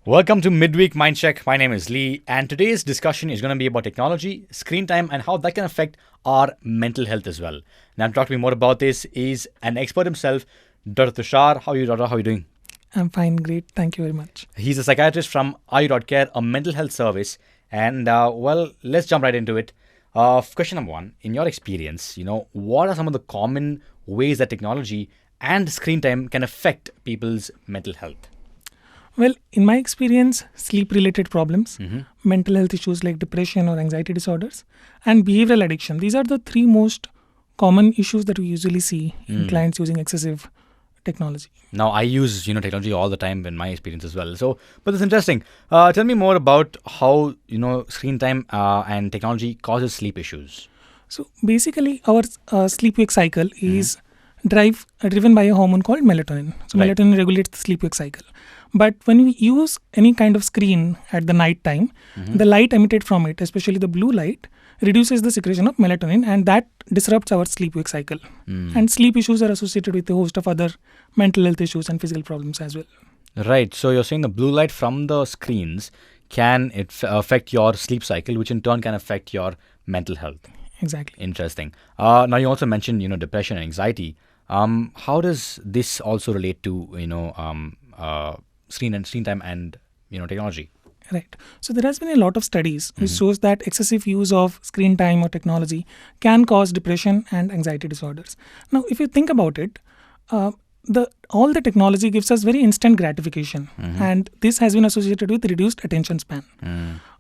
Welcome to Midweek Mind Check. My name is Lee, and today's discussion is going to be about technology, screen time, and how that can affect our mental health as well. Now, to talk to me more about this is an expert himself, Dr. Tushar. How are you, Dr.? How are you doing? I'm fine, great. Thank you very much. He's a psychiatrist from Care, a mental health service. And, let's jump right into it. Question number one, in your experience, what are some of the common ways that technology and screen time can affect people's mental health? Well, in my experience, sleep-related problems, mental health issues like depression or anxiety disorders, and behavioral addiction. These are the three most common issues that we usually see in clients using excessive technology. Now, I use technology all the time in my experience as well. But it's interesting. Tell me more about how screen time and technology causes sleep issues. So basically, our sleep-wake cycle is driven by a hormone called melatonin. So Right. melatonin regulates the sleep-wake cycle. But when we use any kind of screen at the night time, the light emitted from it, especially the blue light, reduces the secretion of melatonin, and that disrupts our sleep-wake cycle. And sleep issues are associated with a host of other mental health issues and physical problems as well. Right. So you're saying the blue light from the screens can affect your sleep cycle, which in turn can affect your mental health. Exactly. Interesting. Now you also mentioned depression and anxiety. How does this also relate to screen time and technology? Right. So there has been a lot of studies which shows that excessive use of screen time or technology can cause depression and anxiety disorders. Now, if you think about it, all the technology gives us very instant gratification, and this has been associated with reduced attention span.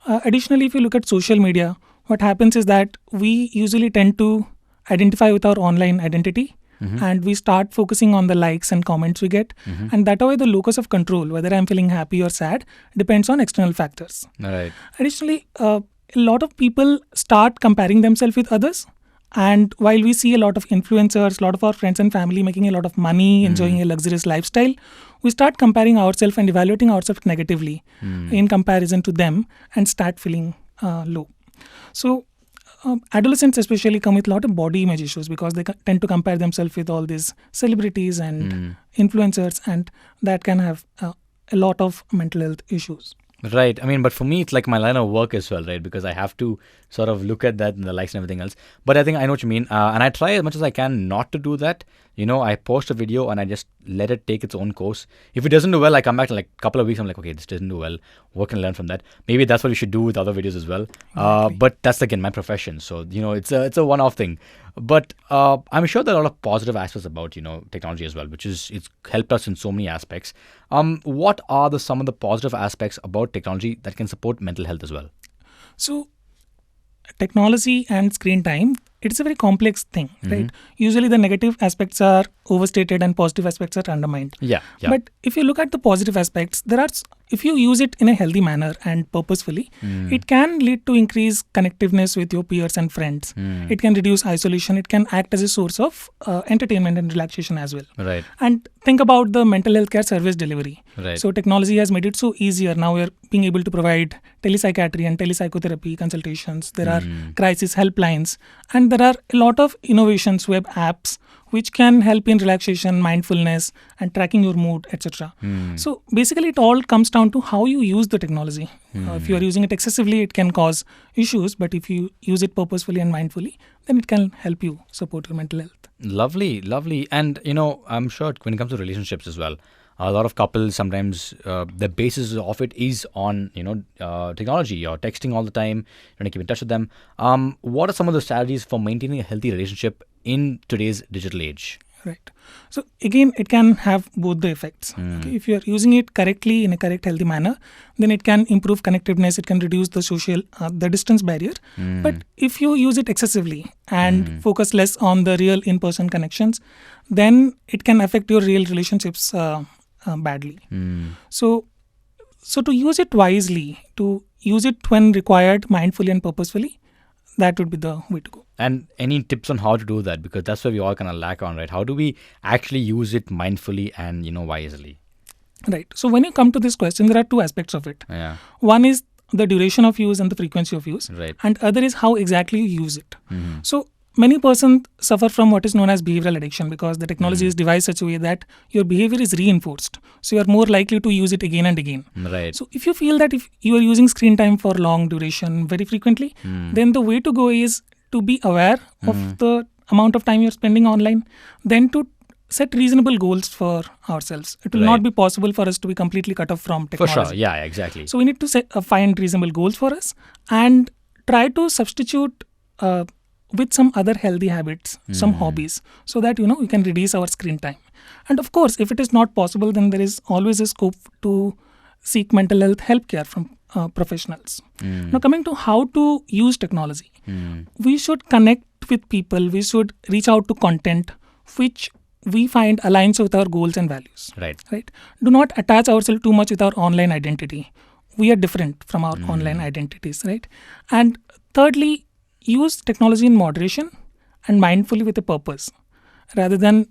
Additionally, if you look at social media, what happens is that we usually tend to identify with our online identity. And we start focusing on the likes and comments we get. And that way the locus of control, whether I'm feeling happy or sad, depends on external factors. Right. Additionally, a lot of people start comparing themselves with others. And while we see a lot of influencers, a lot of our friends and family making a lot of money, enjoying a luxurious lifestyle, we start comparing ourselves and evaluating ourselves negatively in comparison to them and start feeling low. So adolescents especially come with a lot of body image issues because they tend to compare themselves with all these celebrities and influencers, and that can have a lot of mental health issues. Right. I mean, but for me, it's like my line of work as well, right? Because I have to sort of look at that and the likes and everything else. But I think I know what you mean. And I try as much as I can not to do that. I post a video and I just let it take its own course. If it doesn't do well, I come back in like a couple of weeks. I'm like, okay, this doesn't do well. What can I learn from that? Maybe that's what we should do with other videos as well. But that's, again, my profession. So, it's a one-off thing. But I'm sure there are a lot of positive aspects about, technology as well, which is it's helped us in so many aspects. What are some of the positive aspects about technology that can support mental health as well? So technology and screen time, it's a very complex thing, right? Usually the negative aspects are overstated and positive aspects are undermined. Yeah. But if you look at the positive aspects, if you use it in a healthy manner and purposefully, it can lead to increased connectiveness with your peers and friends. It can reduce isolation. It can act as a source of entertainment and relaxation as well. Right. And think about the mental health care service delivery. Right. So technology has made it so easier. Now we're being able to provide telepsychiatry and telepsychotherapy consultations. There are crisis helplines, and there are a lot of innovations, web apps, which can help in relaxation, mindfulness, and tracking your mood, etc. So basically, it all comes down to how you use the technology. If you are using it excessively, it can cause issues. But if you use it purposefully and mindfully, then it can help you support your mental health. Lovely. And, I'm sure when it comes to relationships as well, a lot of couples sometimes the basis of it is on technology. You're texting all the time, you want to keep in touch with them. What are some of the strategies for maintaining a healthy relationship in today's digital age? Right. So again, it can have both the effects. Okay? If you are using it correctly in a correct, healthy manner, then it can improve connectiveness. It can reduce the distance barrier. But if you use it excessively and focus less on the real in-person connections, then it can affect your real relationships badly. So to use it wisely, to use it when required, mindfully and purposefully, that would be the way to go. And any tips on how to do that? Because that's where we all kind of lack on, right? How do we actually use it mindfully and, wisely? Right. So when you come to this question, there are two aspects of it. Yeah. One is the duration of use and the frequency of use. Right. And other is how exactly you use it. Mm-hmm. So many persons suffer from what is known as behavioral addiction because the technology is devised such a way that your behavior is reinforced. So you are more likely to use it again and again. Right. So if you feel that if you are using screen time for long duration very frequently, then the way to go is to be aware of the amount of time you're spending online, then to set reasonable goals for ourselves. It will Right. not be possible for us to be completely cut off from For technology. sure. Yeah, exactly. So we need to find reasonable goals for us and try to substitute with some other healthy habits, some hobbies, so that we can reduce our screen time. And of course, if it is not possible, then there is always a scope to seek mental health help care from professionals. Now, coming to how to use technology, we should connect with people. We should reach out to content which we find aligns with our goals and values. Right. Right? Do not attach ourselves too much with our online identity. We are different from our online identities, right? And thirdly, use technology in moderation and mindfully with a purpose, rather than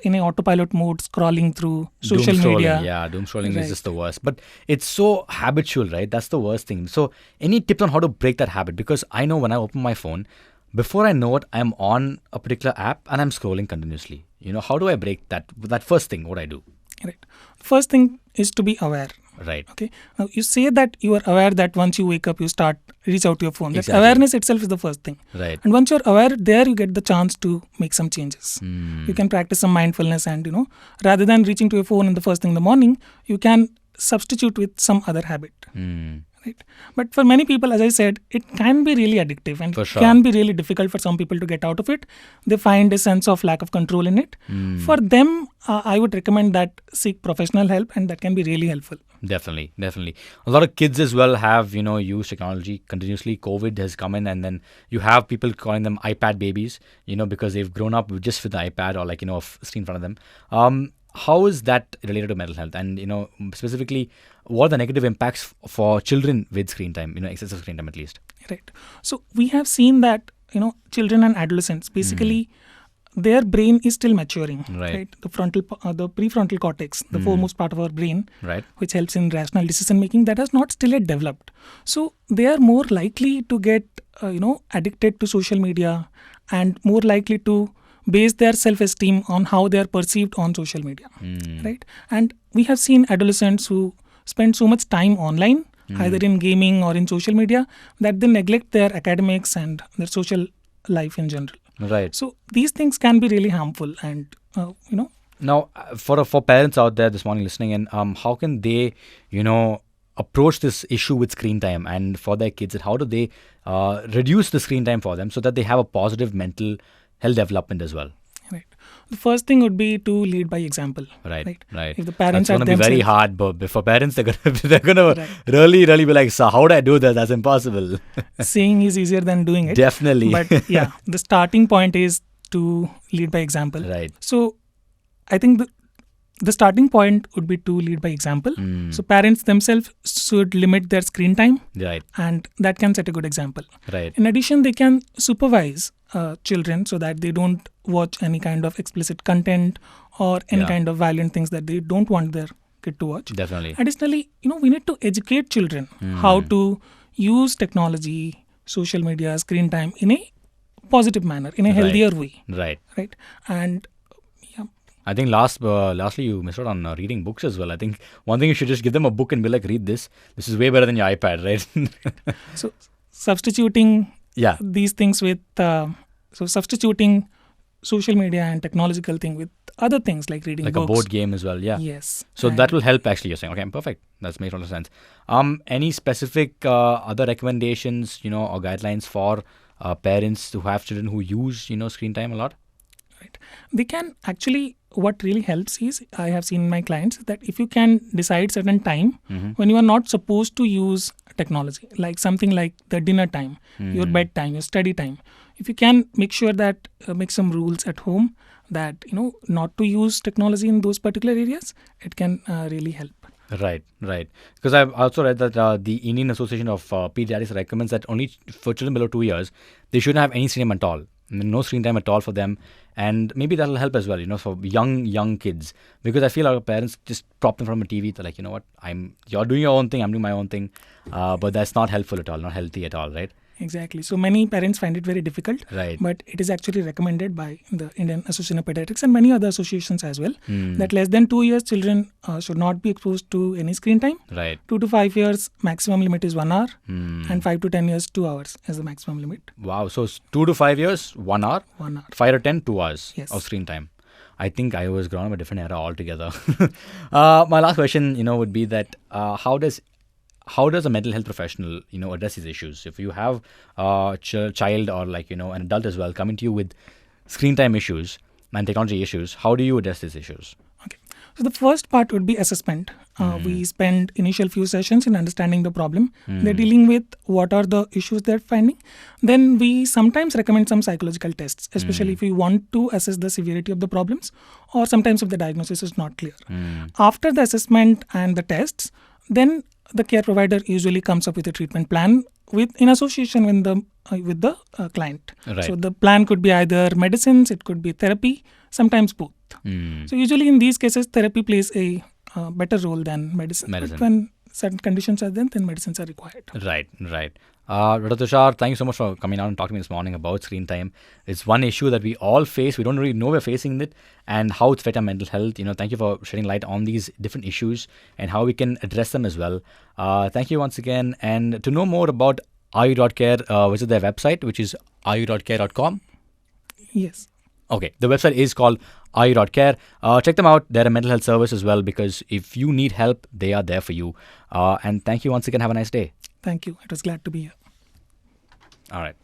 in a autopilot mode scrolling through social Doom scrolling, media. Yeah, doom scrolling Right. is just the worst. But it's so habitual, right? That's the worst thing. So, any tips on how to break that habit? Because I know when I open my phone, before I know it, I'm on a particular app and I'm scrolling continuously. How do I break that? That first thing, what I do? Right. First thing is to be aware. Right. Okay. Now you say that you are aware that once you wake up, you reach out to your phone. That Exactly. awareness itself is the first thing. Right. And once you're aware, there you get the chance to make some changes. You can practice some mindfulness, and rather than reaching to your phone in the first thing in the morning, you can substitute with some other habit. Right. But for many people, as I said, it can be really addictive and For it sure. can be really difficult for some people to get out of it. They find a sense of lack of control in it. For them, I would recommend that seek professional help, and that can be really helpful. Definitely. A lot of kids as well have, used technology continuously. COVID has come in, and then you have people calling them iPad babies, because they've grown up just with the iPad or a screen in front of them. How is that related to mental health? And, specifically, what are the negative impacts for children with screen time, excessive screen time at least? Right. So we have seen that, children and adolescents, basically, their brain is still maturing. Right. The prefrontal cortex, the foremost part of our brain, Right. which helps in rational decision making, that has not still yet developed. So they are more likely to get, addicted to social media, and more likely to base their self-esteem on how they are perceived on social media. Right. And we have seen adolescents who spend so much time online, either in gaming or in social media, that they neglect their academics and their social life in general. Right. So these things can be really harmful, and Now, for parents out there this morning listening in, how can they, approach this issue with screen time and for their kids, and how do they reduce the screen time for them so that they have a positive mental health development as well? right. The first thing would be to lead by example. Right. If the parents That's are going to be very themselves- hard, but for parents, they're gonna Right. really be like, so how would I do that? That's impossible. saying is easier than doing it. Definitely. But yeah, the starting point is to lead by example. Right. So I think the starting point would be to lead by example. So parents themselves should limit their screen time, Right. and that can set a good example. Right. In addition, they can supervise children so that they don't watch any kind of explicit content or any Yeah. kind of violent things that they don't want their kid to watch. Definitely. Additionally, we need to educate children how to use technology, social media, screen time in a positive manner, in a healthier way, Right. right? And yeah, I think lastly, you missed out on reading books as well. I think one thing you should just give them a book and be like, read this. This is way better than your iPad, right? so substituting Yeah. these things with substituting social media and technological thing with other things like reading Like books. a board game as well. Yeah. Yes. So And that will help actually, you're saying. Okay, perfect. That makes a lot of sense. Any specific other recommendations, or guidelines for parents who have children who use, screen time a lot? Right. They can actually, what really helps is, I have seen in my clients that if you can decide certain time when you are not supposed to use technology, like something like the dinner time, your bedtime, your study time, if you can make sure that make some rules at home that not to use technology in those particular areas, it can really help. Right. Because I've also read that the Indian Association of Pediatrics recommends that only for children below 2 years, they shouldn't have any screen time at all. No screen time at all for them. And maybe that'll help as well, for young kids. Because I feel our parents just prop them from a TV. They're like, you know what, you're doing your own thing, I'm doing my own thing. But that's not helpful at all, not healthy at all, right? Exactly. So many parents find it very difficult, Right. but it is actually recommended by the Indian Association of Pediatrics and many other associations as well that less than 2 years children should not be exposed to any screen time. Right. 2 to 5 years maximum limit is 1 hour, and 5 to 10 years 2 hours is the maximum limit. Wow. So 2 to 5 years, 1 hour. 1 hour. 5 to 10, 2 hours Yes. of screen time. I think I was grown up a different era altogether. My last question, would be that how does a mental health professional, address these issues? If you have a child or an adult as well coming to you with screen time issues and technology issues, how do you address these issues? Okay. So the first part would be assessment. We spend initial few sessions in understanding the problem they're dealing with, what are the issues they're finding. Then we sometimes recommend some psychological tests, especially if we want to assess the severity of the problems or sometimes if the diagnosis is not clear. After the assessment and the tests, then the care provider usually comes up with a treatment plan in association with the client. Right. So the plan could be either medicines, it could be therapy, sometimes both. So usually in these cases, therapy plays a better role than medicine. But when certain conditions are there, then medicines are required. Right. Dr. Tushar, thank you so much for coming out and talking to me this morning about screen time. It's one issue that we all face. We don't really know we're facing it and how it's affecting our mental health. Thank you for shedding light on these different issues and how we can address them as well. Thank you once again. And to know more about Ayu.care, visit their website, which is ayu.care.com. Yes. Okay, the website is called Ayu.care. Check them out. They're a mental health service as well, because if you need help, they are there for you. And thank you once again. Have a nice day. Thank you. It was glad to be here. All right.